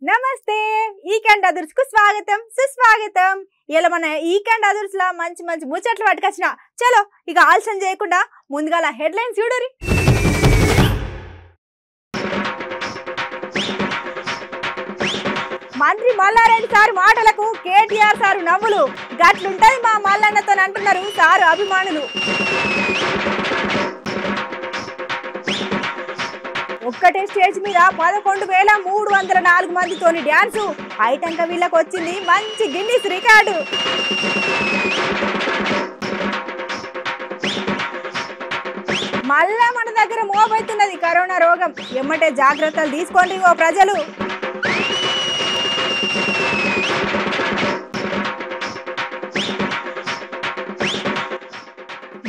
నమస్తే ఈకెండ్ అదుర్స్ కు స్వాగతం సుస్వాగతం. ఇలా మన ఈకెండ్ అదుర్స్ లా మంచి మంచి ముచ్చట్లు పట్టుకొచ్చిన. చలో ఇక ఆలస్యం చేయకుండా ముందుగా హెడ్లైన్స్ చూడురి. మంత్రి మల్లారెడ్డి సార్ మాటలకు కేటీఆర్ సారు నవ్వులు. గట్లుంటది మా మల్లన్నతో అంటున్నారు సారు అభిమానులు. ఒక్కటే స్టేజ్ మీద 11,304 మందితోని డ్యాన్సు. ఐటంక వీళ్ళకి వచ్చింది మంచి గిన్నిస్ రికార్డు. మళ్ళా మన దగ్గర మోబైతున్నది కరోనా రోగం. ఎమ్మటే జాగ్రత్తలు తీసుకోండి ఓ ప్రజలు.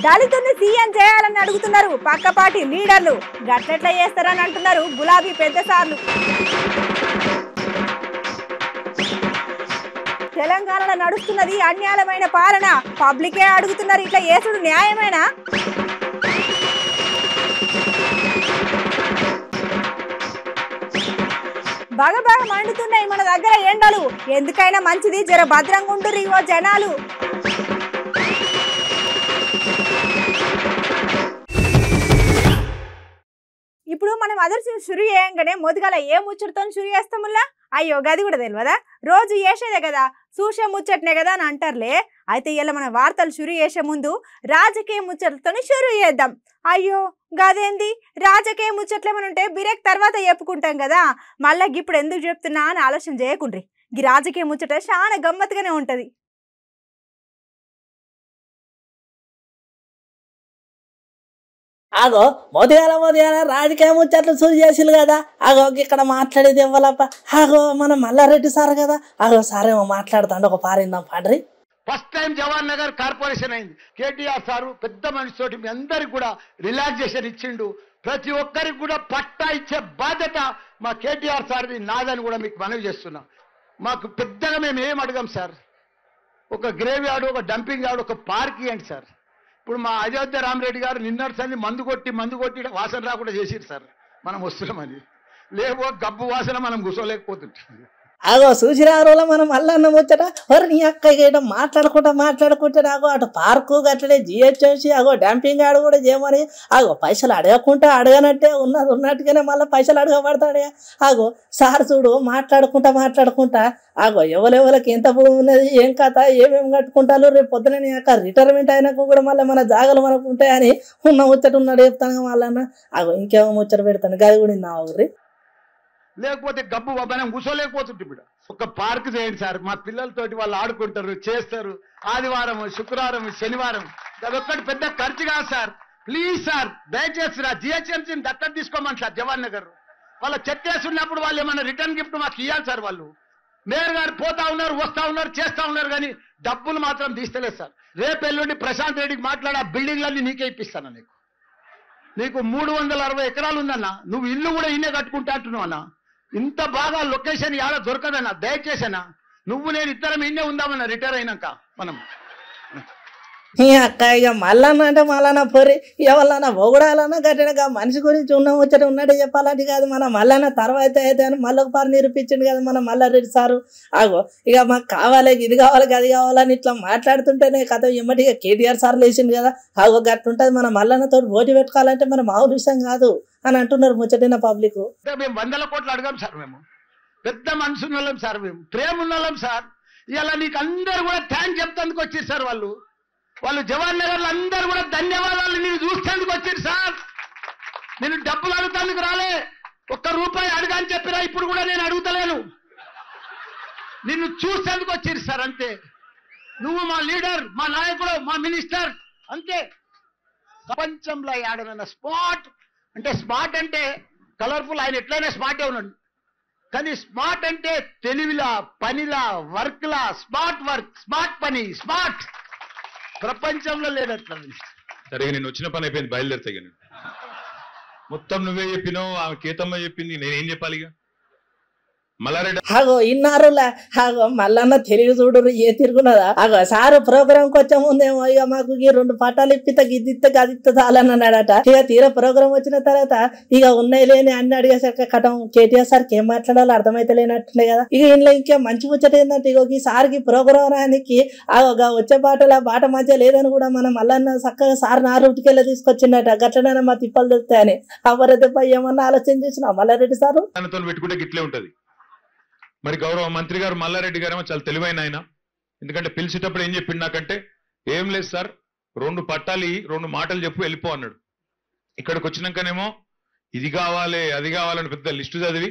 దళితుల్ని సీఎం చేయాలని అడుగుతున్నారు పక్క పార్టీ లీడర్లు. గట్లెట్లా చేస్తారని అంటున్నారు గులాబీ పెద్ద సార్లు. తెలంగాణలో నడుస్తున్నది అన్యాయమైన పాలన. పబ్లికే అడుగుతున్నారు ఇట్లా చేసుడు న్యాయమేనా? బాగా మండుతున్నాయి మన దగ్గర ఎండలు. ఎందుకైనా మంచిది జర భద్రంగా ఉంటుర్రు ఇవో జనాలు. ఇప్పుడు మనం అదర్స్ షురు చేయంగానే మొదగల ఏ ముచ్చటతో షురు చేస్తాముల్లా? అయ్యో గది కూడా తెలియదా? రోజు చేసేదే కదా, చూసే ముచ్చటనే కదా అని అంటారులే. అయితే ఇలా మన వార్తలు షురు చేసే ముందు రాజకీయ ముచ్చట్లతో షురు చేద్దాం. అయ్యో గదేంది రాజకీయ ముచ్చట్లు ఏమైనా ఉంటే బిరేక్ తర్వాత చెప్పుకుంటాం కదా, మళ్ళీ ఇప్పుడు ఎందుకు చెప్తున్నా అని ఆలోచన చేయకుండ్రి. ఈ రాజకీయ ముచ్చట చాలా గమ్మత్తుగానే ఉంటది. అగో మొదల రాజకీయ ముచ్చట్లు చూసి చేసిలు కదా. అగో ఇక్కడ మాట్లాడేది ఇవ్వాలప్ప. అగో మన మల్లారెడ్డి సార్ కదా. అగో సారేమో మాట్లాడుతాండి, ఒక పారిందాం పాడ్రి. First time Jawahar Nagar corporation అయింది. కేటీఆర్ సారు పెద్ద మనిషితోటి మీ అందరికి కూడా రిలాక్సేషన్ ఇచ్చిండు. ప్రతి ఒక్కరికి కూడా పట్టా ఇచ్చే బాధ్యత మా కేటీఆర్ సార్ది నాదని కూడా మీకు మనవి చేస్తున్నా. మాకు పెద్దగా మేము ఏం అడగం సార్. ఒక గ్రేవ్ యార్డు, ఒక డంపింగ్ యార్డు, ఒక పార్క్ ఇవ్వండి సార్. ఇప్పుడు మా అయోధ్య రామరెడ్డి గారు నిన్నటి మందు కొట్టి వాసన రాకుండా చేసిరు సార్. మనం వస్తున్నామని లేవో గబ్బు వాసన మనం కూర్చోలేకపోతుంటాం. అగో చూసిరారులో మనం మల్లన్న ముచ్చట. మరి నీ అక్క గేట మాట్లాడుకుంటే నాకు అటు పార్కు గట్లనే జిహెచ్ఎంసి అగో డంపింగ్ ఆడు కూడా చేయమని. అగో పైసలు అడగనట్టే ఉన్నట్టుగానే మళ్ళీ పైసలు అడగబడతాడే. అగో సార్ చూడు మాట్లాడుకుంటా అగో ఎవరెవరికి ఎంత భూమి ఉన్నది, ఏం కథ, ఏమేమి కట్టుకుంటారు, రేపు పొద్దున నీ అక్క రిటైర్మెంట్ అయినాక కూడా మళ్ళీ మన జాగలు మనకు ఉంటాయని ఉన్న ముచ్చట ఉన్నాడు చెప్తాను మళ్ళన్న. అగో ఇంకేమో ముచ్చట పెడతాను గది కూడా నా ఊరి. లేకపోతే గబ్బు మనం కూర్చోలేకపోతుంటే ఇప్పుడు ఒక పార్క్ చేయండి సార్. మా పిల్లలతోటి వాళ్ళు ఆడుకుంటారు, చేస్తారు. ఆదివారం, శుక్రవారం, శనివారం అదొక్కటి పెద్ద ఖర్చు కాదు సార్. ప్లీజ్ సార్ దయచేసి జిహెచ్ఎంసీని దత్తత తీసుకోమని సార్. జవహర్ నగర్ వాళ్ళ చెక్ వేసి ఉన్నప్పుడు వాళ్ళు ఏమన్నా రిటర్న్ గిఫ్ట్ మాకు ఇవ్వాలి సార్. వాళ్ళు మేయర్ గారు పోతా ఉన్నారు, వస్తా ఉన్నారు, చేస్తా ఉన్నారు, కానీ డబ్బులు మాత్రం తీస్తలేదు సార్. రేపు ఎల్లుండి ప్రశాంత్ రెడ్డికి మాట్లాడి ఆ బిల్డింగ్లన్నీ నీకే ఇప్పిస్తాను. నీకు 360 ఎకరాలు ఉందన్నా, నువ్వు ఇల్లు కూడా ఇన్నే కట్టుకుంటా అంటున్నావు అన్నా. ఇంత బాగా లొకేషన్ యాడ దొరకదన్నా. దయచేసన్నా నువ్వు నేను ఇద్దరం ఇన్నే ఉందామన్నా రిటైర్ అయినాక మనం. నీ అక్క ఇక మల్లన్న అంటే మల్లన్న పొరి ఎవరన్నా పొగడాలన్నా గట్టినగా మనిషి గురించి ఉన్న ముచ్చట ఉన్నట్టు చెప్పాలంటే కాదు. మన మల్లన్న తర్వాత అయితే అని మళ్ళొక పారు నిరూపించింది కదా మన మల్లారెడ్డి సారు. అగో ఇక మాకు కావాలి, ఇది కావాలి, అది కావాలని ఇట్లా మాట్లాడుతుంటేనే కథ ఎమ్మటిగా కేటీఆర్ సార్ లేచింది కదా. అగో గట్టుంటది. మన మల్లన్నతో పోటీ పెట్టుకోవాలంటే మన మామూలు విషయం కాదు అని అంటున్నారు ముచ్చటిన పబ్లిక్. మేము 100 కోట్లు అడగాం సార్. మేము పెద్ద మనసు ఉన్నోళ్ళం సార్, మేము ప్రేమ ఉన్నోళ్ళం సార్. ఇలా నీకు అందరు కూడా థ్యాంక్స్ చెప్తాందుకు వచ్చారు సార్. వాళ్ళు జవహర్ నగర్లో అందరూ కూడా ధన్యవాదాలు నేను చూసేందుకు వచ్చారు సార్. నేను డబ్బులు అడుగుతాందుకు రాలే, ₹1 అడుగా అని చెప్పిరా. ఇప్పుడు కూడా నేను అడుగుతలేను, నిన్ను చూసేందుకు వచ్చారు సార్. అంతే. నువ్వు మా లీడర్, మా నాయకుడు, మా మినిస్టర్, అంతే. ప్రపంచంలో ఆడనన్న స్మార్ట్ అంటే స్మార్ట్ అంటే కలర్ఫుల్. ఆయన ఎట్లయినా స్మార్టే ఉన్నాడు, కానీ స్మార్ట్ అంటే తెలివిలా, పనిలా, వర్క్లా, స్మార్ట్ వర్క్, స్మార్ట్ పని, స్మార్ట్ ప్రపంచంలో లేదట్లా. సరే నేను వచ్చిన పని అయిపోయింది, బయలుదేరుతా. మొత్తం నువ్వే చెప్పినావు, ఆమె కేతమ్మ చెప్పింది, నేనేం చెప్పాలి? ఇక మల్లారెడ్డి అగో ఇన్నారులా అగో మల్లన్న తెలివి చూడు ఏ తిరుగున్నదా అగో సారు ప్రోగ్రామ్ కి వచ్చే ముందేమో ఇక మాకు ఈ 2 పట్టాలు ఇప్పితే గిద్దిస్తే గదిస్తే చాలన్నాడట. ఇక తీరా ప్రోగ్రామ్ వచ్చిన తర్వాత ఇక ఉన్నాయి లేని అన్ని అడిగేసరికి కటం కేటీఆర్ సార్కి ఏం మాట్లాడాలో అర్థమైతే లేనట్టుండే కదా. ఇక ఇంట్లో ఇంకా మంచి ముచ్చట ఏంటంటే ఇక ఈ సార్కి ప్రోగ్రామ్ రానికి అగో వచ్చే బాటలో బాట మధ్య లేదని కూడా మనం మల్లన్న చక్కగా సార్ నా రూట్కెళ్ళి తీసుకొచ్చిండట. గట్లనే మా తిప్పలు తెస్తాయని అవరైతే ఏమన్నా ఆలోచన చేసిన మల్లారెడ్డి సారు పెట్టుకుంటే గిట్లే ఉంటది. మరి గౌరవ మంత్రి గారు మల్లారెడ్డి గారేమో చాలా తెలివైన ఆయన. ఎందుకంటే పిలిచేటప్పుడు ఏం చెప్పిండు నాకంటే, ఏం లేదు సార్ 2 పట్టాలి 2 మాటలు చెప్పు వెళ్ళిపో అన్నాడు. ఇక్కడికి వచ్చినాకనేమో ఇది కావాలి అది కావాలని పెద్ద లిస్టు చదివి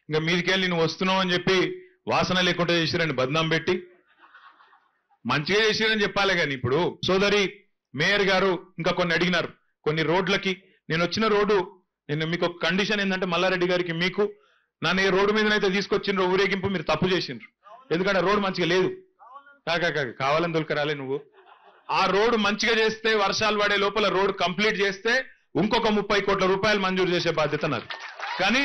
ఇంకా మీదికెళ్ళి నువ్వు వస్తున్నావు అని చెప్పి వాసన లేకుండా చేసిరని బద్నాం పెట్టి మంచిగా చేసిరని చెప్పాలి. కానీ ఇప్పుడు సోదరి మేయర్ గారు ఇంకా కొన్ని అడిగినారు. కొన్ని రోడ్లకి నేను వచ్చిన రోడ్డు నేను మీకు ఒక కండిషన్ ఏంటంటే మల్లారెడ్డి గారికి మీకు నన్ను ఏ రోడ్డు మీదనైతే తీసుకొచ్చిండ్రో ఊరేగింపు మీరు తప్పు చేసిండ్రు. ఎందుకంటే రోడ్డు మంచిగా లేదు. కావాలని దొరకరాలే నువ్వు. ఆ రోడ్డు మంచిగా చేస్తే వర్షాలు పడే లోపల రోడ్డు కంప్లీట్ చేస్తే ఇంకొక 30 కోట్ల రూపాయలు మంజూరు చేసే బాధ్యత నాది. కానీ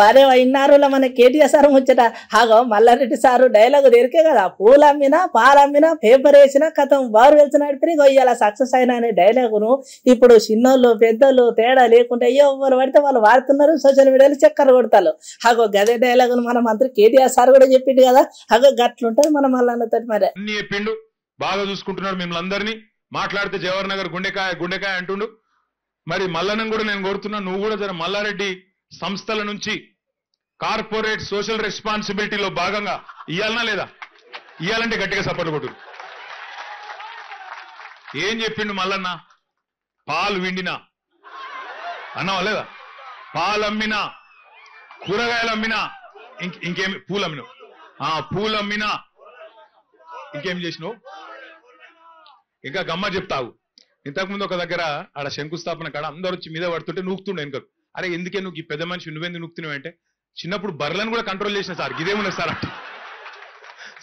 అరే ఇన్నారులో మన కేటీఆర్ సార్ ముచ్చట ఆగో మల్లారెడ్డి సారు డైలాగ్ దొరికే కదా, పూలమ్మినా పాలమ్మినా పేపర్ వేసినా కథం బారు వెళ్తు నడిపి ఇలా సక్సెస్ అయినా అనే డైలాగును ఇప్పుడు చిన్నోళ్ళు పెద్దోళ్ళు తేడా లేకుండా ఎవరు పడితే వాళ్ళు వాడుతున్నారు. సోషల్ మీడియాలో చక్కర కొడతారు. ఆగో గదే డైలాగును మన మంత్రి కేటీఆర్ సార్ కూడా చెప్పిండు కదా. ఆగో గట్లుంటది మన మల్లన్నతో. మరి అన్ని చెప్పిండు, బాగా చూసుకుంటున్నాడు మిమ్మల్ని అందరినీ. మాట్లాడితే జవహర్ నగర్ గుండెకాయ అంటుండు. మరి మల్లన్నను కూడా నేను కోరుతున్నా, నువ్వు కూడా జర మల్లారెడ్డి సంస్థల నుంచి కార్పొరేట్ సోషల్ రెస్పాన్సిబిలిటీలో భాగంగా ఇయ్యాలనా లేదా? ఇయ్యాలంటే గట్టిగా సపోర్ట్ కొట్టు. ఏం చెప్పిండు మల్లన్న? పాలు విండినా అన్నావా లేదా? పాలు అమ్మినా, కూరగాయలు అమ్మినా, ఇంకేమి పూలమ్మినావు, పూలమ్మినా ఇంకేం చేసినావు? ఇంకా గమ్మ చెప్తావు. ఇంతకుముందు ఒక దగ్గర ఆడ శంకుస్థాపన కాడ అందరు వచ్చి మీద పడుతుంటే నూకుతుండే వెనుక. అరే ఎందుకే నువ్వు ఈ పెద్ద మనిషి నువ్వెందుకు నూకుతున్నావు అంటే, చిన్నప్పుడు బర్రెలను కూడా కంట్రోల్ చేసిన సార్ గిదేమున్నది సార్ అంట.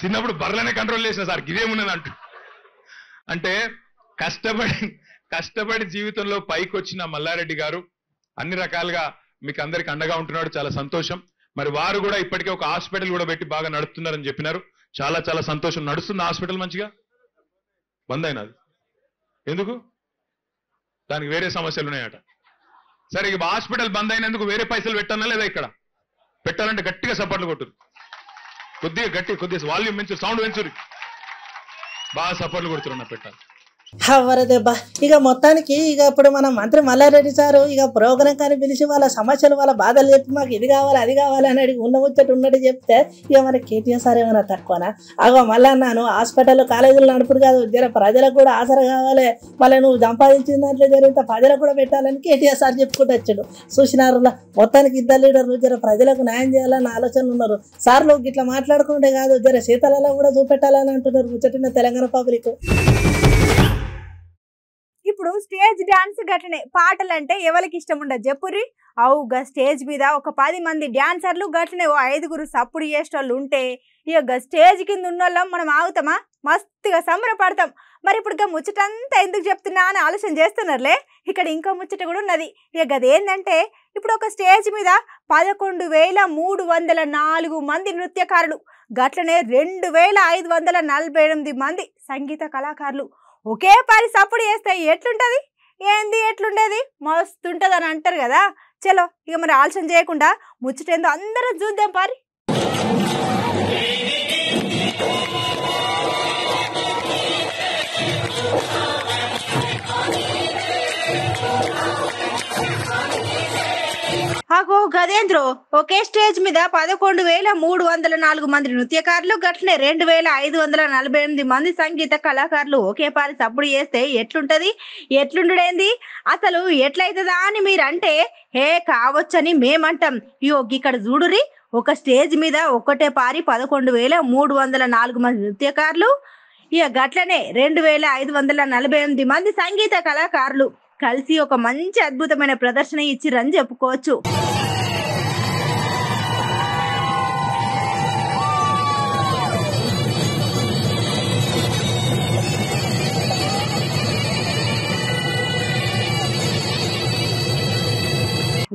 చిన్నప్పుడు బర్రెలనే కంట్రోల్ చేసిన సార్ గిదేమున్నది అంటూ. అంటే కష్టపడి జీవితంలో పైకి వచ్చిన మల్లారెడ్డి గారు అన్ని రకాలుగా మీకు అందరికి అండగా ఉంటున్నాడు. చాలా సంతోషం. మరి వారు కూడా ఇప్పటికే ఒక హాస్పిటల్ కూడా పెట్టి బాగా నడుపుతున్నారని చెప్పినారు. చాలా చాలా సంతోషం. నడుస్తుంది హాస్పిటల్ మంచిగా? బంద్ అయినది ఎందుకు? దానికి వేరే సమస్యలు ఉన్నాయట. సరే ఇక హాస్పిటల్ బంద్ అయినందుకు వేరే పైసలు పెట్టానా లేదా? ఇక్కడ పెట్టాలంటే గట్టిగా సపోర్ట్లు కొట్టురు. కొద్దిగా వాల్యూమ్ పెంచు, సౌండ్ పెంచురు. బాగా సపోర్ట్లు కొడుతున్నా పెట్టాలి. అవరదెబ్బా ఇక మొత్తానికి ఇక ఇప్పుడు మన మంత్రి మల్లారెడ్డి సారు ఇక ప్రోగ్రాం కానీ పిలిచి వాళ్ళ సమస్యలు వాళ్ళ బాధలు చెప్పి మాకు ఇది కావాలి అది కావాలి అని అడిగి ఉన్నట్టు చెప్తే ఇక మన కేటీఆర్ సార్ ఏమైనా తక్కువనా? అగో మళ్ళా అన్నాను హాస్పిటల్ కాలేజీలు నడుపుడు కాదు, జర ప్రజలకు కూడా ఆసరా కావాలి, మళ్ళీ నువ్వు సంపాదించిన దాంట్లో జరిగితే ప్రజలకు కూడా పెట్టాలని కేటీఆర్ సార్ చెప్పుకుంటూ వచ్చాడు. చూసినారులా మొత్తానికి 2 లీడర్లు జర ప్రజలకు న్యాయం చేయాలని ఆలోచనలు ఉన్నారు. సార్లు ఇట్లా మాట్లాడుకుంటే కాదు, జర శీతలలో కూడా చూపెట్టాలని అంటున్నారు ముచ్చటిన తెలంగాణ పబ్లిక్. ఇప్పుడు స్టేజ్ డాన్స్ గట్లనే పాటలు అంటే ఎవరికి ఇష్టం ఉండదు చెప్పుర్రి. అవుగా స్టేజ్ మీద ఒక 10 మంది డాన్సర్లు గట్లనే 5 సప్పుడు చేసేటోళ్ళు ఉంటే ఇక స్టేజ్ కింద ఉన్నోళ్ళం మనం ఆగుతామా? మస్తుగా సంబరపడతాం. మరి ఇప్పుడు ముచ్చటంతా ఎందుకు చెప్తున్నా అని ఆలోచన చేస్తున్నారులే. ఇక్కడ ఇంకో ముచ్చట కూడా ఉన్నది. ఇక అదేంటంటే ఇప్పుడు ఒక స్టేజ్ మీద 11,304 మంది నృత్యకారులు, గట్లనే 2,548 మంది సంగీత కళాకారులు ఒకే పారి సప్పుడు చేస్తే ఎట్లుంటది? ఎట్లుండేది? మస్తుంటది అని అంటారు కదా. చలో ఇక మరి ఆలోచన చేయకుండా ముచ్చటేందో అందరం చూద్దాం పారి. అగో గదేంద్రో ఒకే స్టేజ్ మీద 11,304 మంది నృత్యకారులు, గట్లనే 2,548 మంది సంగీత కళాకారులు ఒకే పారి సప్పుడు చేస్తే ఎట్లుండేంది? అసలు ఎట్లయితుందా అని మీరంటే కావచ్చని మేమంటాం. ఇక్కడ చూడురి, ఒక స్టేజ్ మీద ఒక్కటే పారి 11,304 మంది నృత్యకారులు, గట్లనే 2,548 మంది సంగీత కళాకారులు కలిసి ఒక మంచి అద్భుతమైన ప్రదర్శన ఇచ్చిరని చెప్పుకోవచ్చు.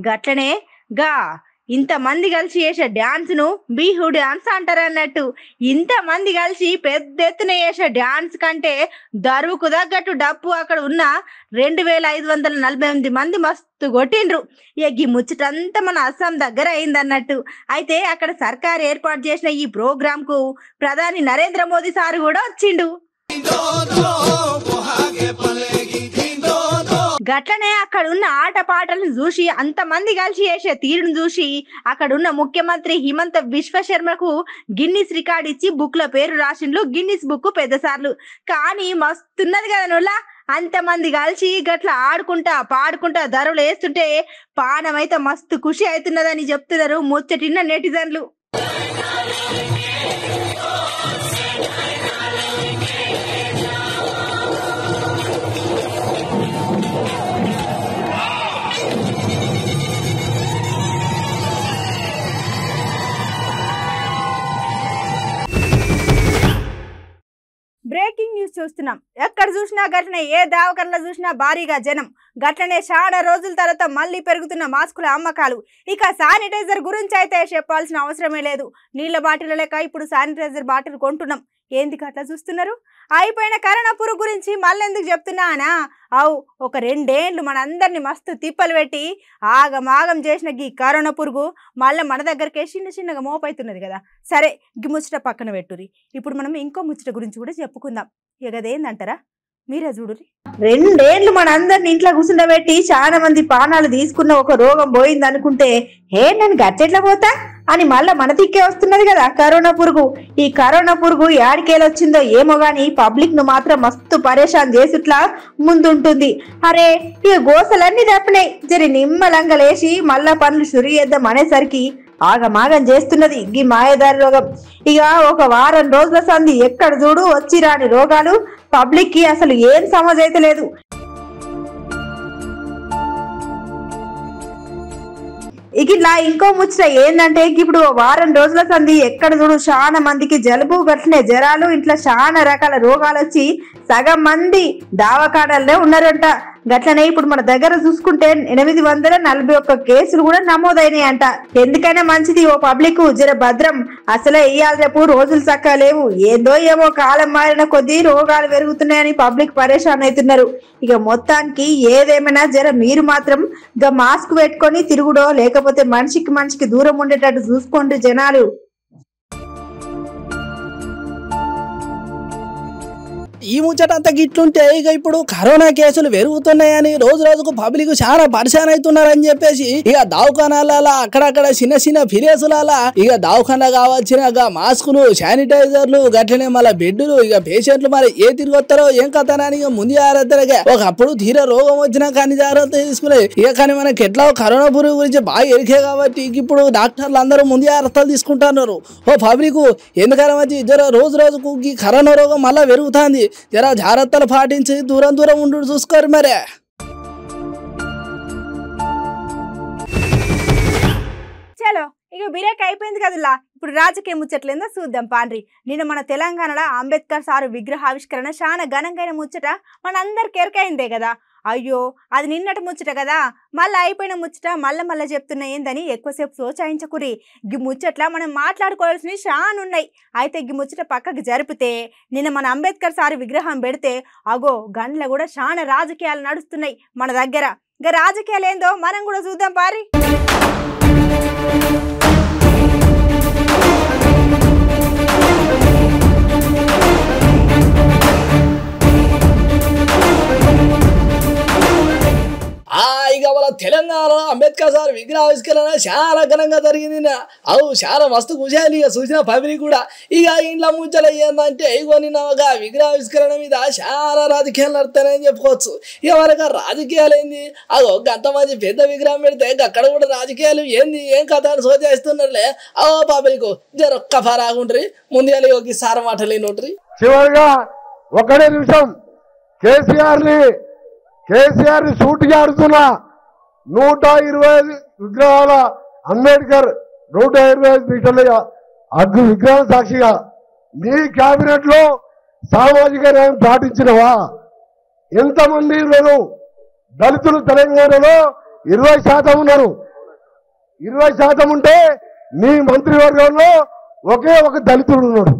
గట్లనే ఇంతమంది కలిసి చేసే డ్యాన్స్ను బిహు డ్యాన్స్ అంటారు అన్నట్టు. ఇంతమంది కలిసి పెద్ద ఎత్తున చేసే డ్యాన్స్ కంటే దరువుకు తగ్గట్టు డప్పు అక్కడ ఉన్న 2548 మంది మస్తు కొట్టిండ్రు. ఈ ముచ్చటంతా మన అస్సాం దగ్గర అయిందన్నట్టు. అయితే అక్కడ సర్కారు ఏర్పాటు చేసిన ఈ ప్రోగ్రామ్ కు ప్రధాని నరేంద్ర మోదీ సార్ కూడా వచ్చిండు. గట్లనే అక్కడ ఉన్న ఆట పాటలను చూసి అంతమంది కలిసి చేసే తీరును చూసి అక్కడున్న ముఖ్యమంత్రి హిమంత బిశ్వ శర్మకు గిన్నిస్ రికార్డ్ ఇచ్చి బుక్ లో పేరు రాసిండ్లు. Guinness book పెద్దసార్లు. కానీ మస్తున్నది కదా నువ్వులా, అంతమంది కలిసి గట్ల ఆడుకుంటా పాడుకుంటా ధరలు వేస్తుంటే పానం అయితే మస్తు ఖుషి అవుతున్నదని చెప్తున్నారు ముచ్చటిన్న నెటిజన్లు. బ్రేకింగ్ న్యూస్ చూస్తున్నాం. ఎక్కడ చూసినా గట్లనే ఏ దావకర్లో చూసినా భారీగా జనం. గట్లనే చాలా రోజుల తర్వాత మళ్ళీ పెరుగుతున్న మాస్కుల అమ్మకాలు. ఇక శానిటైజర్ గురించి అయితే చెప్పాల్సిన అవసరమే లేదు. నీళ్ల బాటిల్ లేక ఇప్పుడు శానిటైజర్ బాటిల్ కొంటున్నాం. ఏంది గట్లా చూస్తున్నారు? అయిపోయిన కరోనా పురుగు గురించి మళ్ళెందుకు చెప్తున్నానా? అవు ఒక 2 ఏళ్ళు మనందరినీ మస్తు తిప్పలు పెట్టి ఆగమాగం చేసిన ఈ కరోనా పురుగు మళ్ళీ మన దగ్గరకే చిన్నగా మోపైతున్నది కదా. సరే గి ముచ్చట పక్కన పెట్టురి. ఇప్పుడు మనం ఇంకో ముచ్చట గురించి కూడా చెప్పుకుందాం. ఇక అదేందంటారా? మీరే చూడురి. 2 ఏళ్ళు మనందరిని ఇంట్లో కూర్చుండబెట్టి చాలా మంది ప్రాణాలు తీసుకున్న ఒక రోగం పోయింది అనుకుంటే నేను గట్టెట్లా పోతా అని మళ్ళా మన తిక్కే వస్తున్నది కదా కరోనా పురుగు. ఈ కరోనా పురుగు యాడికేలొచ్చిందో ఏమో గాని పబ్లిక్ ను మాత్రం మస్తు పరేషాన్ చేసుట్లా ముందుంటుంది. అరే ఇక గోసలన్నీ తప్పినాయి, జరి నిమ్మలంగా లేచి మళ్ళా పనులు షురు చేద్దాం అనేసరికి ఆగమాగం చేస్తున్నది ఈ మాయదారి రోగం. ఇక ఒక వారం రోజుల సంది ఎక్కడ చూడు వచ్చి రాని రోగాలు. పబ్లిక్ కి అసలు ఏం సమజ్ అయితే లేదు. ఇక ఇలా ఇంకో ముచ్చట ఏందంటే ఇప్పుడు వారం రోజుల సంది ఎక్కడ చూడు చాలా మందికి జలుబు గట్లనే జ్వరాలు ఇంట్లో చాలా రకాల రోగాలు వచ్చి సగం మంది దావకాడల్లో ఉన్నారంట. గట్లనే ఇప్పుడు మన దగ్గర చూసుకుంటే 841 కేసులు కూడా నమోదైనాయి అంట. ఎందుకైనా మంచిది ఓ పబ్లిక్ జర భద్రం. అసలే ఇయ్యాల రేపు రోజులు చక్కగా లేవు. ఏందో ఏమో కాలం మారిన కొద్దీ రోగాలు పెరుగుతున్నాయని పబ్లిక్ పరేషాన్ అవుతున్నారు. ఇక మొత్తానికి ఏదేమైనా జర మీరు మాత్రం ఇక మాస్క్ పెట్టుకొని తిరుగుడో లేకపోతే మనిషికి దూరం ఉండేటట్టు చూసుకోండి జనాలు. ఈ ముచ్చట అంతా గిట్లుంటే ఇక ఇప్పుడు కరోనా కేసులు పెరుగుతున్నాయని రోజు రోజుకు పబ్లిక్ చాలా పరిశాన్ అవుతున్నారని చెప్పేసి ఇక దవాఖానాల అక్కడక్కడ చిన్న ఫిరేసుల ఇక దవాఖానా కావాల్సిన మాస్కులు శానిటైజర్లు గట్లనే మళ్ళీ బెడ్లు ఇక పేషెంట్లు మరి ఏ తిరిగి వస్తారో ఏం కథనని ఇక ముందు జాగ్రత్తగా ఒకప్పుడు తీర రోగం వచ్చినా కానీ జాగ్రత్త తీసుకునే. ఇక కానీ మనకి ఎట్లా కరోనా పురుగు గురించి బాగా ఎరికే కాబట్టి ఇప్పుడు డాక్టర్లు అందరూ ముందు జాగ్రత్తలు తీసుకుంటున్నారు. ఓ పబ్లిక్ ఎందుకని వచ్చి జర రోజు రోజుకు ఈ కరోనా రోగం మళ్ళీ పెరుగుతుంది. జర జాగ్రత్తలు పాటించి దూరం ఉండు చూసుకోరు మరే. చలో ఇక బిరేక్ అయిపోయింది కదలా. ఇప్పుడు రాజకీయ ముచ్చట్లేందో చూద్దాం పాండ్రి. నిన్న మన తెలంగాణలో అంబేద్కర్ సారు విగ్రహావిష్కరణ చాలా ఘనంగా ముచ్చట మనందరికి ఎరకైందే కదా. అయ్యో అది నిన్నటి ముచ్చట కదా, మళ్ళీ అయిపోయిన ముచ్చట మళ్ళీ చెప్తున్నా ఏందని ఎక్కువసేపు సోచాయించకురి. గి ముచ్చట్లా మనం మాట్లాడుకోవాల్సినవి చాలా ఉన్నాయి. అయితే గి ముచ్చట పక్కకు జరిపితే నిన్న మన అంబేద్కర్ సారు విగ్రహం పెడితే అగో గండ్ల కూడా చాలా రాజకీయాలు నడుస్తున్నాయి మన దగ్గర. ఇక రాజకీయాలు ఏందో మనం కూడా చూద్దాం పారి. ఇక వాళ్ళ తెలంగాణలో అంబేద్కర్ సార్ విగ్రహావిష్కరణ చాలా ఘనంగా జరిగింది. అవు చాలా మస్తు కుశాలి ఇక చూసిన పబ్లిక్ కూడా. ఇక ఇంట్లో ముచ్చట ఏంటంటే ఇగో నిన్న ఒక విగ్రహావిష్కరణ మీద చాలా రాజకీయాలు నడుస్తాయని చెప్పుకోవచ్చు. ఇక వాళ్ళకి రాజకీయాలు ఏంది, అగో గంత మంది పెద్ద విగ్రహం పెడితే అక్కడ కూడా రాజకీయాలు ఏంది ఏం కథ అని సోచేస్తున్నారులే. అవో పబ్లిక్ జరొక్క ఫరాగుండ్రి ముందుగా ఒక సార మాటలు నోట్రి. చివరిగా ఒకటే నిమిషం కేసీఆర్ ని సూటిగా ఆడుతున్న 125 విగ్రహాల అంబేద్కర్ 125 మీటర్ల అగ్గు విగ్రహం సాక్షిగా నీ కేబినెట్ లో సామాజిక న్యాయం పాటించినవా? ఎంతమంది ఉన్నారు? దళితులు తెలంగాణలో 20% ఉన్నారు. 20% ఉంటే నీ మంత్రివర్గంలో ఒకే ఒక దళితుడు ఉన్నాడు,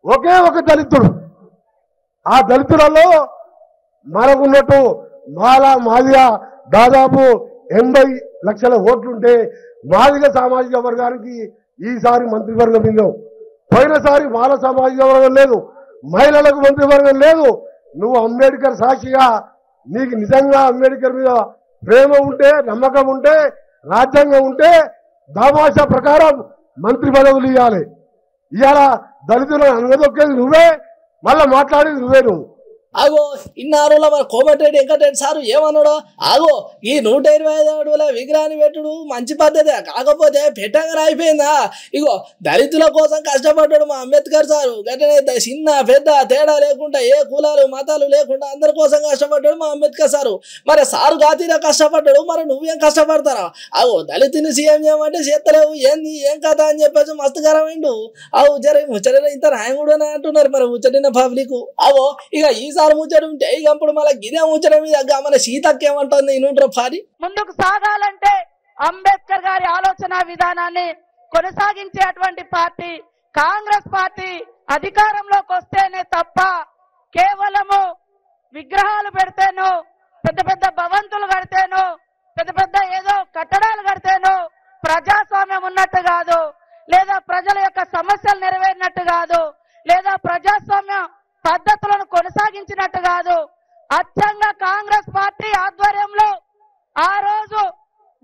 ఒకే ఒక దళితుడు. ఆ దళితులలో మనకున్నట్టు మాదిగా దాదాపు 80 లక్షల ఓట్లుంటే మాదిగ సామాజిక వర్గానికి ఈసారి మంత్రివర్గం ఇల్లు. పోయినసారి మాల సామాజిక వర్గం లేదు, మహిళలకు మంత్రివర్గం లేదు. నువ్వు అంబేద్కర్ సాక్షిగా నీకు నిజంగా అంబేద్కర్ మీద ప్రేమ ఉంటే, నమ్మకం ఉంటే, రాజ్యాంగం ఉంటే దామాషా ప్రకారం మంత్రి పదవులు ఇవ్వాలి. ఇవాళ దళితులను అనగదొక్కేది నువ్వే, మళ్ళా మాట్లాడేది నువ్వే. నువ్వు ఆగో ఇన్నారులో మన కోమటిరెడ్డి వెంకటరెడ్డి సారు ఏమన్నాడో, ఆగో ఈ 125 అడుగుల విగ్రహాన్ని పెట్టుడు మంచి పద్ధతే, కాకపోతే పెట్టంగానే అయిపోయిందా? ఇగో దళితుల కోసం కష్టపడ్డాడు మా అంబేద్కర్ సారు. గట్లనే చిన్న పెద్ద తేడా లేకుండా, ఏ కులాలు మతాలు లేకుండా అందరి కోసం కష్టపడ్డాడు మా అంబేద్కర్ సారు. మరి సారు గాతీరా కష్టపడ్డాడు, మరి నువ్వేం కష్టపడతారా? ఆగో దళితుని సీఎం చేయమంటే చేస్తలేవు, ఏంది ఏం కథ అని చెప్పేసి మస్తు గరమైండు. అవు ముచ్చట ఇంత న్యాయం కూడా అంటున్నారు మరి ముచ్చటిన పబ్లిక్. ఆగో ఇక ఈసారి ముచ్చట ఉంటే ఇక ఇప్పుడు మళ్ళీ గిదే ముచ్చట మీద మన సీతక్క ఏమంటుంది ఇనుంటారు పారి. ముందుకు సాగాలంటే అంబేద్కర్ గారి ఆలోచన విధానాన్ని కొనసాగించేటువంటి పార్టీ కాంగ్రెస్ పార్టీ అధికారంలోకి వస్తేనే తప్ప కేవలము విగ్రహాలు పెడితేనో, పెద్ద పెద్ద భవంతులు కడితేనో, పెద్ద పెద్ద ఏదో కట్టడాలు కడితేనో ప్రజాస్వామ్యం ఉన్నట్టు కాదు, లేదా ప్రజల యొక్క సమస్యలు నెరవేరినట్టు కాదు, లేదా ప్రజాస్వామ్య పద్ధతులను కొనసాగించినట్టు కాదు. అచ్చంగా కాంగ్రెస్ పార్టీ ఆధ్వర్యంలో ఆ రోజు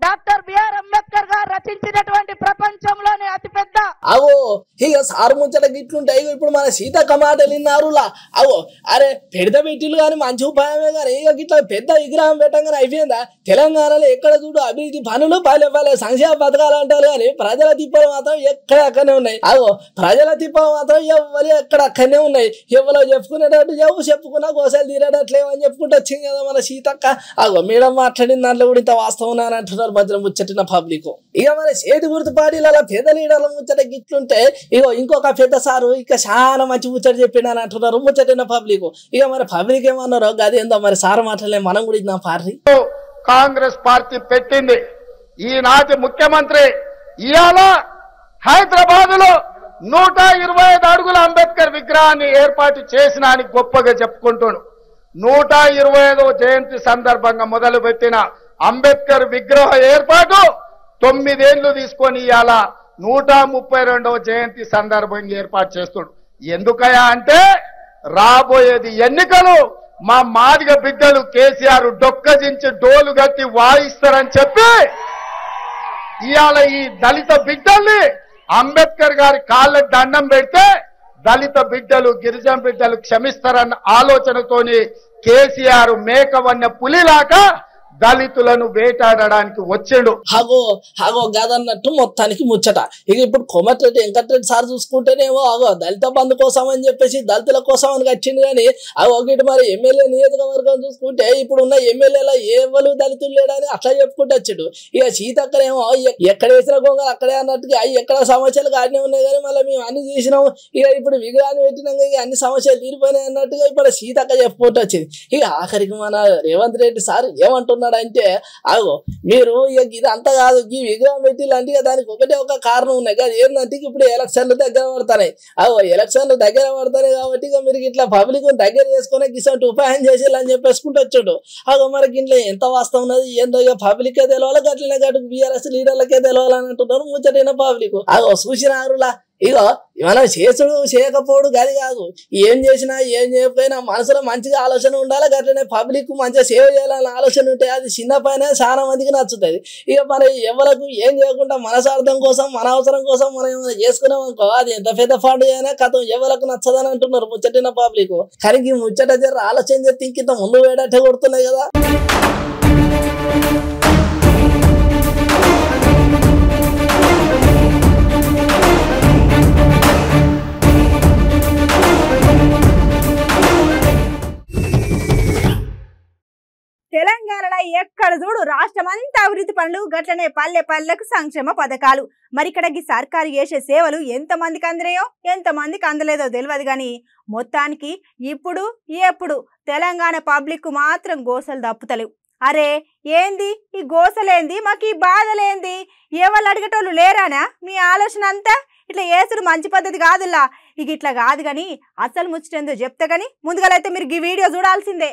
డాక్టర్ బిఆర్ అంబేద్కర్ గారు రచించినటువంటి ప్రపంచంలోనే అతిపెద్ద అవో ఇక సారు ముచ్చట గిట్లుంటాయి. ఇప్పుడు మన సీతక్క మాటలు విన్నారులా. అవో అరే పెద్ద పెట్టిలు కానీ మంచి ఉపాయమే కానీ ఇక గిట్లా పెద్ద విగ్రహం పెట్టంగానే అయిపోయిందా? తెలంగాణలో ఎక్కడ చూడు అభివృద్ధి పనులు పల్లె సంక్షేమ పథకాలు అంటారు కానీ ప్రజల తిప్పలు మాత్రం ఎక్కడక్కడనే ఉన్నాయి. అవో ప్రజల తిప్పలు మాత్రం ఎవరు ఎక్కడక్కడనే ఉన్నాయి. ఎవరో చెప్పుకునేటట్టు చెప్పుకున్నా గోసాలు తీరేటట్లేమని చెప్పుకుంటూ వచ్చింది కదా మన సీతక్క. అగో మేడం మాట్లాడిన దాంట్లో కూడా ఇంత వాస్తవం అని అంటున్నారు మధ్యలో ముచ్చటిన పబ్లిక్. ఇక మన చేతి గుర్తు పార్టీల పెద్ద లీడర్ల ముచ్చట గిట్లుంటే ఇగో ఇంకొక పెద్ద సారు ఇక చాలా మంచి ముచ్చట చెప్పిండు అని అంటున్నారు ముచ్చటిన పబ్లిక్. ఇక మరి పబ్లిక్ ఏమన్నారో గది ఏందో మరి సారు మాటలే మనం కూడా ఇద్దాం పార్టీ. కాంగ్రెస్ పార్టీ పెట్టింది. ఈనాటి ముఖ్యమంత్రి ఇవాళ హైదరాబాద్ లో 125 అడుగుల అంబేద్కర్ విగ్రహాన్ని ఏర్పాటు చేసిన అని గొప్పగా చెప్పుకుంటున్నాడు. 125వ జయంతి సందర్భంగా మొదలుపెట్టిన అంబేద్కర్ విగ్రహ ఏర్పాటు 9 ఏళ్లు తీసుకొని ఇవాళ 132వ జయంతి సందర్భంగా ఏర్పాటు చేస్తున్నాడు. ఎందుకయా అంటే రాబోయేది ఎన్నికలు, మా మాదిగ బిడ్డలు కేసీఆర్ డొక్కజించి డోలు గట్టి వాయిస్తారని చెప్పి ఇవాళ ఈ దళిత బిడ్డల్ని అంబేద్కర్ గారి కాళ్ళకి దండం పెడితే దళిత బిడ్డలు గిరిజన బిడ్డలు క్షమిస్తారన్న ఆలోచనతోని కేసీఆర్ మేకవన్న పులిలాగా దళితులను వేటాడడానికి వచ్చాడు. హగో గదన్నట్టు మొత్తానికి ముచ్చట. ఇక ఇప్పుడు కోమటిరెడ్డి వెంకటరెడ్డి సార్ చూసుకుంటేనేమో అగో దళిత బంధు కోసం అని చెప్పేసి దళితుల కోసం అని కట్టింది. కానీ ఒకటి మరి ఎమ్మెల్యే నియోజకవర్గం చూసుకుంటే ఇప్పుడు ఉన్న ఎమ్మెల్యేల ఎవరు దళితులు లేడని అట్లా చెప్పుకుంటూ వచ్చాడు. ఇక సీతక్కనేమో ఎక్కడ వేసిన గొంగలు అక్కడే అన్నట్టుగా ఎక్కడ సమస్యలు కాడనే ఉన్నాయి కానీ మళ్ళీ మేము అన్ని చేసినాం, ఇక ఇప్పుడు విగ్రహాన్ని పెట్టినాక ఇక అన్ని సమస్యలు తీరిపోయినాయి అన్నట్టుగా ఇప్పుడు సీతక్క చెప్పుకుంటూ వచ్చింది. ఇక ఆఖరికి మన రేవంత్ రెడ్డి సార్ ఏమంటున్నారు అంటే అగో మీరు ఇక ఇది అంతా కాదు, ఈ విగ్రహం పెట్టిలంటే దానికి ఒకటే ఒక కారణం ఉన్నాయి. అది ఏంటంటే ఇప్పుడు ఎలక్షన్లు దగ్గర పడతాయి. అగో ఎలక్షన్లు దగ్గర పడతాయి కాబట్టి ఇక మీరు ఇట్లా పబ్లిక్ దగ్గర చేసుకునే గిసంటి ఉపాయం చేసేయాలని చెప్పేసుకుంటూ వచ్చాడు. అగో మనకి ఇంట్లో ఎంత వాస్తవం ఉన్నది ఏందో ఇక పబ్లికే తెలవాలి, గట్లనే గట్టు బీఆర్ఎస్ లీడర్లకే తెలవాలని అంటున్నారు ముచ్చటైన పబ్లిక్. అగో చూసినారులా. ఇగో మనం చేసుడు చేయకపోవడు గది కాదు, ఏం చేసినా ఏం చేయకపోయినా మనసులో మంచిగా ఆలోచన ఉండాలి. గట్లనే పబ్లిక్ మంచిగా సేవ చేయాలన్న ఆలోచన ఉంటే అది చిన్న పైన చాలా మందికి నచ్చుతుంది. ఇక మరి ఎవరికి ఏం చేయకుండా మన స్వార్థం కోసం మన అవసరం కోసం మనం ఏమైనా చేసుకున్నాం అనుకో అది ఎంత పెద్ద ఫండ్ అయినా కథం ఎవరికి నచ్చదని అంటున్నారు ముచ్చటిన పబ్లిక్. కానీ ఈ ముచ్చట జర ఆలోచన చేస్తే ఇంకింత ముందు వేడట్టే కొడుతున్నాయి కదా. తెలంగాణలో ఎక్కడ చూడు రాష్ట్రం అంతా అభివృద్ధి పనులు, గట్లనే పల్లె పల్లెకు సంక్షేమ పథకాలు. మరి ఇక్కడ సర్కారు చేసే సేవలు ఎంతమందికి అందినాయో ఎంతమందికి అందలేదో తెలియదు. కానీ మొత్తానికి ఇప్పుడు ఎప్పుడు తెలంగాణ పబ్లిక్ మాత్రం గోసలు తప్పుతలేవు. అరే ఏంది ఈ గోసలేంది, మాకు ఈ బాధలేంది, ఎవరు అడిగేటోళ్ళు లేరానా? మీ ఆలోచన అంతా ఇట్లా ఏసుడు మంచి పద్ధతి కాదులా. ఇక ఇట్లా కాదు కానీ అసలు ముచ్చటేందో చెప్తే కానీ ముందుగాలైతే మీరు ఈ వీడియో చూడాల్సిందే.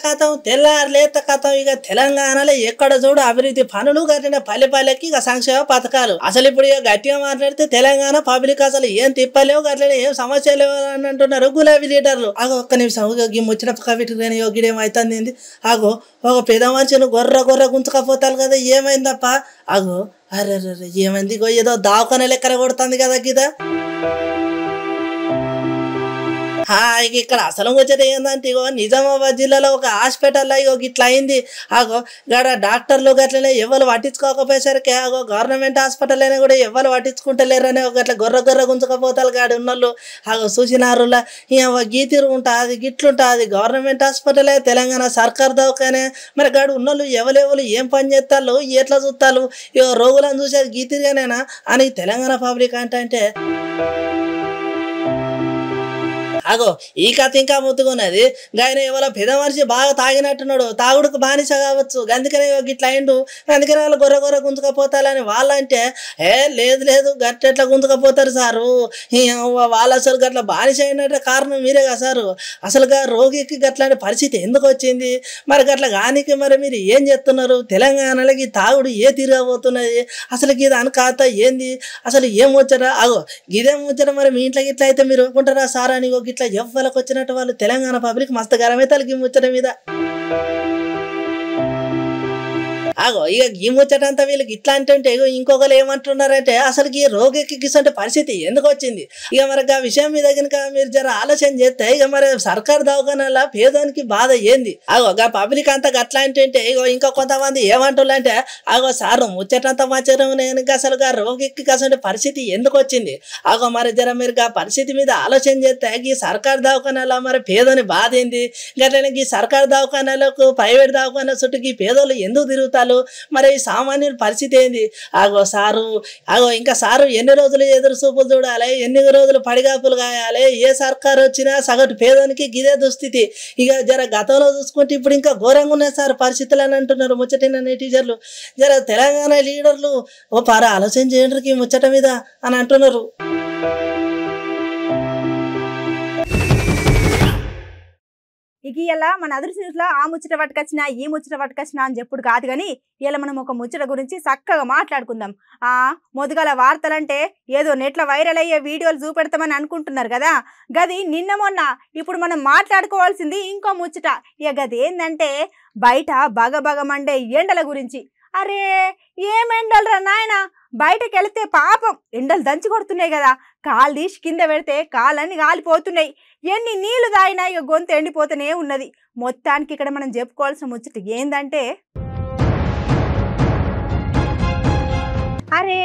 కథం తెల్లారులేత కథం. ఇక తెలంగాణలో ఎక్కడ చూడు అభివృద్ధి పనులు కట్టిన పల్లెకి ఇక సంక్షేమ పథకాలు. అసలు ఇప్పుడు ఇక గట్టిగా మాట్లాడితే తెలంగాణ పబ్లిక్ అసలు ఏం తిప్పలేవు, అట్లనే ఏం సమస్య లేవు అని అంటున్నారు గులాబీ లీడర్లు. అగో ఒక్క నిమిషం ముచ్చిన కవిటి కానీ గిడేమైతుంది. అగో ఒక పెద్ద మనిషిని గొర్ర గుంచుకపోతారు కదా, ఏమైందప్ప? అగో అరే ఏమైంది? ఏదో దావకాన లెక్కన కొడుతుంది కదా గిదా. ఇక్కడ అసలు వచ్చేది ఏంటంటే ఇగో నిజామాబాద్ జిల్లాలో ఒక హాస్పిటల్లో ఇగో ఇట్లా అయింది. అగో గడ డాక్టర్లు గట్లనే ఎవరు పట్టించుకోకపోయేసరికి అగో గవర్నమెంట్ హాస్పిటల్ అయినా కూడా ఎవరు పట్టించుకుంటలేరని ఒక గట్ల గొర్ర గుంజుకపోతారు గాడి ఉన్నోళ్ళు. అగో చూసినారులా గీతిరు ఉంటుంది గిట్లుంటుంది. గవర్నమెంట్ హాస్పిటలే తెలంగాణ సర్కార్ దవాఖానే. మరి గాడు ఉన్నోళ్ళు ఎవరెవరు ఏం పని చేస్తారు, ఎట్లా చూస్తారు? ఇగో రోగులను చూసేది గీతిరిగానేనా అని తెలంగాణ పబ్లిక్ అంటే అగో ఈ కథ ఇంకా ముద్దుకున్నది. ఆయన ఎవరో పెద్ద మనిషి బాగా తాగినట్టున్నాడు, తాగుడుకు బానిస కావచ్చు, అందుకనే ఇట్లా అయిండు, అందుకనే వాళ్ళు గొర్ర గుంజుకపోతారని వాళ్ళంటే లేదు గట్టెట్లా గుంజుకపోతారు సారు, వాళ్ళు అసలు గట్ల బానిస అయినట్టే కారణం మీరే కదా సారు. అసలుగా రోగికి గట్లాంటి పరిస్థితి ఎందుకు వచ్చింది? మరి గట్ల కానికి మరి మీరు ఏం చేస్తున్నారు? తెలంగాణలో ఈ తాగుడు ఏ తిరగబోతున్నది? అసలు ఇది అనకాత ఏంది? అసలు ఏం వచ్చారా? అగో ఇదేం వచ్చారా? మరి మీ ఇంట్లోకి ఇట్లా అయితే మీరు ఒప్పుకుంటారా సార్ అని ఇట్లా ఎవ్వరికి వచ్చినట్టు వాళ్ళు తెలంగాణ పబ్లిక్ మస్తు గరమైతాలు ఈ ముచ్చట మీద. అగో ఇక ఈ ముచ్చటంతా వీళ్ళకి ఇట్లా అంటే ఇంకొకరు ఏమంటున్నారంటే అసలు ఈ రోగికి గిసంటే పరిస్థితి ఎందుకు వచ్చింది? ఇక మరి ఆ విషయం మీద కనుక మీరు జర ఆలోచన చేస్తే ఇక మరి సర్కారు దవాఖానాల పేదోనికి బాధ ఏంది? అగో గా పబ్లిక్ అంతా గట్లా అంటే ఇగో ఇంకా కొంతమంది ఏమంటున్నారంటే అగో సార్ ముచ్చటంతా మంచిగా నేను అసలు గా రోగికి అసలు పరిస్థితి ఎందుకు వచ్చింది? అగో మరి జర మీరు ఆ పరిస్థితి మీద ఆలోచన చేస్తే ఈ సర్కారు దవాఖానాల మరి పేదోని బాధ ఏంది? గట్లనే ఈ సర్కారు దవాఖానాలకు ప్రైవేట్ దవాఖానా చుట్టూ ఈ పేదోళ్ళు ఎందుకు తిరుగుతారు? మరి సామాన్యుల పరిస్థితి ఏంది? అగో సారు ఇంకా సారు ఎన్ని రోజులు ఎదురు చూపులు చూడాలి, ఎన్ని రోజులు పడిగాపులు కాయాలి? ఏ సర్కారు వచ్చినా సగటు పేదోనికి గిదే దుస్థితి. ఇక జర గతంలో చూసుకుంటే ఇప్పుడు ఇంకా ఘోరంగా ఉన్నాయి సార్ పరిస్థితులు అని అంటున్నారు ముచ్చటిన నెటిజర్లు. జర తెలంగాణ లీడర్లు ఓ పార ఆలోచన చేయండి ఈ ముచ్చట మీద అని అంటున్నారు. ఇక ఇలా మన అదృష్ట న్యూస్లో ఆ ముచ్చట పట్టుకొచ్చినా ఈ ముచ్చట పట్టుకొచ్చినా అని చెప్పుడు కాదు కానీ ఇలా మనం ఒక ముచ్చట గురించి చక్కగా మాట్లాడుకుందాం. మొదగల వార్తలంటే ఏదో నెట్లో వైరల్ అయ్యే వీడియోలు చూపెడతామని అనుకుంటున్నారు కదా, గది నిన్న మొన్న. ఇప్పుడు మనం మాట్లాడుకోవాల్సింది ఇంకో ముచ్చట. ఇక గది ఏంటంటే బయట బగ మండే ఎండల గురించి. అరే ఏం ఎండలరా నాయన, బయటకు వెళితే పాపం ఎండలు దంచి కొడుతున్నాయి కదా, కాలు తీసి కింద పెడితే కాళ్ళన్నీ కాలిపోతున్నాయి, ఎన్ని నీళ్లు తాగినా ఇక గొంతు ఎండిపోతూనే ఉన్నది. మొత్తానికి ఇక్కడ మనం చెప్పుకోవాల్సిన ముచ్చట ఏందంటే అరే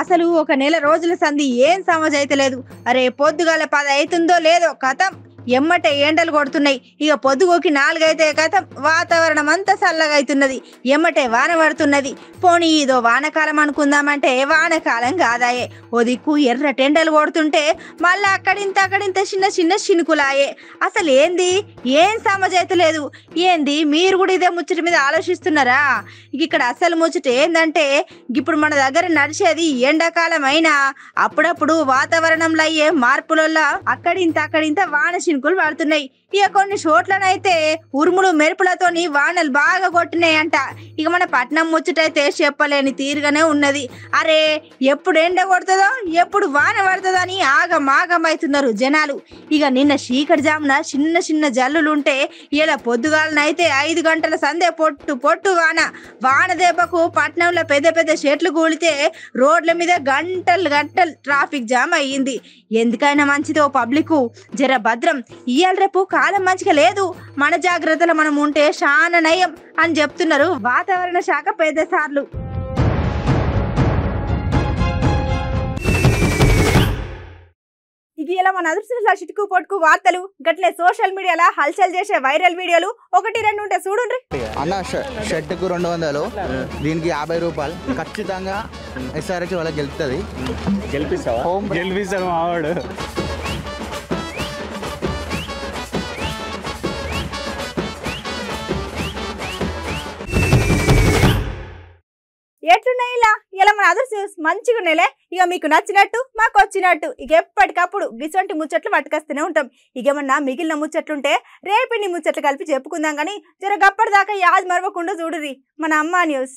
అసలు ఒక నెల రోజుల సంధి ఏం సమజ్ అయితే లేదు. అరే పొద్దుగాల 10 అవుతుందో లేదో కథం ఎమ్మటే ఎండలు కొడుతున్నాయి. ఇక పొద్దుగోకి 4 అయితే కథం వాతావరణం అంతా చల్లగా అవుతున్నది, ఎమ్మటే వాన పడుతున్నది. పోనీ ఇదో వానకాలం అనుకుందామంటే వానకాలం కాదాయే. ఓ దిక్కు ఎర్ర టెండలు కొడుతుంటే మళ్ళీ అక్కడింత చిన్న చినుకులాయే. అసలు ఏంది ఏం సమజ్ అయితే లేదు. ఏంది మీరు కూడా ఇదే ముచ్చట మీద ఆలోచిస్తున్నారా? ఇక్కడ అసలు ముచ్చట ఏందంటే ఇప్పుడు మన దగ్గర నడిచేది ఎండాకాలం అయినా అప్పుడప్పుడు వాతావరణంలో అయ్యే మార్పులలో అక్కడింత వాన చినుకులు పడుతున్నాయి. ఇక కొన్ని చోట్లనైతే ఉరుములు మెరుపులతోని వానలు బాగా కొట్టినాయంట. ఇక మన పట్నం ముచ్చటైతే చెప్పలేని తీరుగానే ఉన్నది. అరే ఎప్పుడు ఎండ కొడుతుందో ఎప్పుడు వాన పడుతుందో అని ఆగమాగమవుతున్నారు జనాలు. ఇక నిన్న చీకటి జామున చిన్న జల్లులుంటే ఇలా పొద్దుగాలనైతే 5 గంటల సందే పొట్టు వాన దెబ్బకు పట్నంలో పెద్ద చెట్లు కూలితే రోడ్ల మీద గంటలు ట్రాఫిక్ జామ్ అయ్యింది. ఎందుకైనా మంచిదో పబ్లిక్ జర భద్రం. ఇయాల రేపు కాలం మంచిగా లేదు, మన జాగ్రత్తలు మనం ఉంటే చాలా నయం అని చెప్తున్నారు వాతావరణ శాఖ పెద్దసార్లు. ఇది ఇలా మన అదృష్టంలో చిటుకు పొట్టుకు వార్తలు గట్లే సోషల్ మీడియాలో హల్చల్ చేసే వైరల్ వీడియోలు 1-2 ఉంటే చూడండి. అన్న షర్ట్కు 200, దీనికి 50 రూపాయలు. ఖచ్చితంగా ఎస్ఆర్హెచ్ వాళ్ళకి గెలుపుతుంది. గెలిపిస్తాడు మావాడు. ఎట్లున్నాయి ఇలా మన అదర్స్ న్యూస్ మంచిగా ఉన్నాయిలే. ఇక మీకు నచ్చినట్టు మాకు వచ్చినట్టు ఇక ఎప్పటికప్పుడు గిసొంటి ముచ్చట్లు పట్టుకొస్తూనే ఉంటాం. ఇక ఏమన్నా మిగిలిన ముచ్చట్లుంటే రేపు ముచ్చట్లు కలిపి చెప్పుకుందాం. కానీ జర గప్పటిదాకా యాద్ మరవకుండా చూడుర్రి మన అమ్మా న్యూస్.